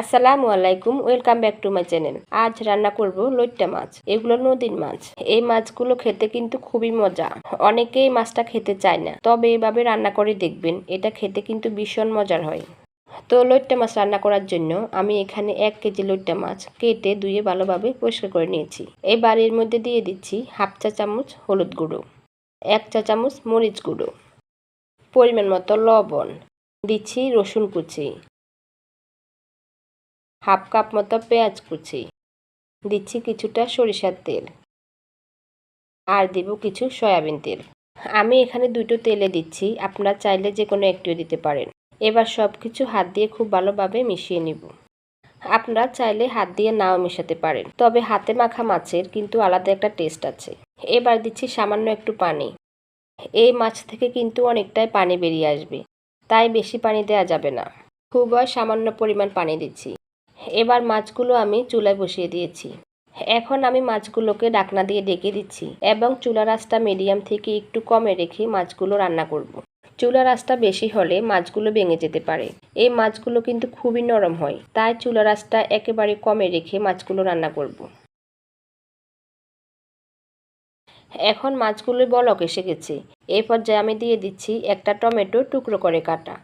আসসালামু আলাইকুম, welcome back to my channel. আজ রান্না করব লইট্টা মাছ। এগুলো নদীর মাছ। এই মাছগুলো খেতে কিন্তু খুবই মজা। অনেকেই মাছটা খেতে চায় না, তবে এভাবে রান্না করে দেখবেন, এটা খেতে কিন্তু ভীষণ মজার হয়। তো লইট্টা মাছ রান্না করার জন্য আমি এখানে 1 কেজি লইট্টা মাছ কেটে ধুয়ে ভালোভাবে পরিষ্কার করে নিয়েছি। এবার এর মধ্যে দিয়ে দিচ্ছি হাফ চা চামচ হলুদ গুঁড়ো, 1 চা চামচ মরিচ গুঁড়ো, পরিমাণ মতো লবণ, দিচ্ছি রসুন কুচি, হাফ কাপ মতো পেঁয়াজ কুচি, দিচ্ছি কিছুটা সরিষার তেল, আর দিব কিছু সয়াবিন তেল। আমি এখানে দুটো তেলে দিচ্ছি, আপনারা চাইলে যে কোনো একটিও দিতে পারেন। এবার সব কিছু হাত দিয়ে খুব ভালোভাবে মিশিয়ে নিব। আপনারা চাইলে হাত দিয়ে নাও মেশাতে পারেন, তবে হাতে মাখা মাছের কিন্তু আলাদা একটা টেস্ট আছে। এবার দিচ্ছি সামান্য একটু পানি। এই মাছ থেকে কিন্তু অনেকটাই পানি বেরিয়ে আসবে, তাই বেশি পানি দেওয়া যাবে না, খুবই সামান্য পরিমাণ পানি দিচ্ছি। এবার মাছগুলো আমি চুলায় বসিয়ে দিয়েছি। এখন আমি মাছগুলোকে ঢাকনা দিয়ে ঢেকে দিচ্ছি এবং চুলার আঁচটা মিডিয়াম থেকে একটু কমে রেখে মাছগুলো রান্না করব। চুলার আঁচটা বেশি হলে মাছগুলো ভেঙে যেতে পারে। এই মাছগুলো কিন্তু খুবই নরম হয়, তাই চুলার আঁচটা একেবারে কমে রেখে মাছগুলো রান্না করব। এখন মাছগুলো বলক এসে গেছে। এই পর্যায়ে আমি দিয়ে দিচ্ছি একটা টমেটো টুকরো করে কাটা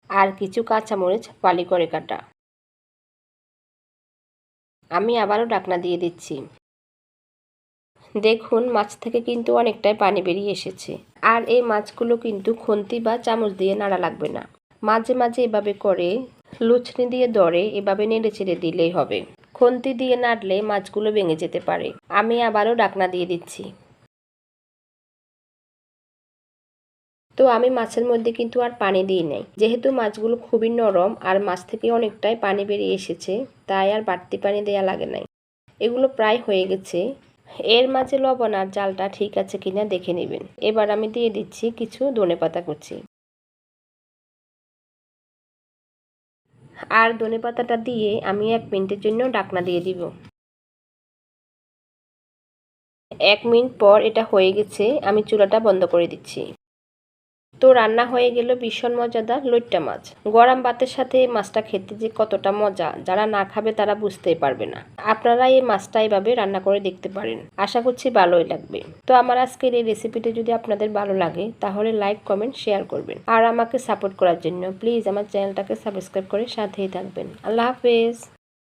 আর কিছু কাঁচামরিচ ফালি করে কাটা। আমি আবারও ঢাকনা দিয়ে দিচ্ছি। দেখুন মাছ থেকে কিন্তু অনেকটাই পানি বেরিয়ে এসেছে। আর এই মাছগুলো কিন্তু খুন্তি বা চামচ দিয়ে নাড়া লাগবে না, মাঝে মাঝে এভাবে করে লুচনি দিয়ে ধরে এভাবে নেড়ে চেড়ে দিলেই হবে। খুন্তি দিয়ে নাড়লে মাছগুলো ভেঙে যেতে পারে। আমি আবারও ঢাকনা দিয়ে দিচ্ছি। তো আমি মাছের মধ্যে কিন্তু আর পানি দিই নাই, যেহেতু মাছগুলো খুবই নরম আর মাছ থেকে অনেকটাই পানি বেরিয়ে এসেছে, তাই আর বাড়তি পানি দেওয়া লাগে নাই। এগুলো প্রায় হয়ে গেছে। এর মাঝে লবণ আর জালটা ঠিক আছে কিনা দেখে নেবেন। এবার আমি দিয়ে দিচ্ছি কিছু ধনেপাতা কুচি, আর ধনেপাতাটা দিয়ে আমি 1 মিনিটের জন্য ঢাকনা দিয়ে দিব। 1 মিনিট পর এটা হয়ে গেছে, আমি চুলাটা বন্ধ করে দিচ্ছি। তো রান্না হয়ে গেল ভীষণ মজাদার লইট্টা মাছ। গরম ভাতের সাথে এই মাছটা খেতে যে কতটা মজা, যারা না খাবে তারা বুঝতেই পারবে না। আপনারা এই মাছটা এইভাবে রান্না করে দেখতে পারেন, আশা করছি ভালোই লাগবে। তো আমার আজকের এই রেসিপিটা যদি আপনাদের ভালো লাগে তাহলে লাইক কমেন্ট শেয়ার করবেন, আর আমাকে সাপোর্ট করার জন্য প্লিজ আমার চ্যানেলটাকে সাবস্ক্রাইব করে সাথেই থাকবেন। আল্লাহ হাফেজ।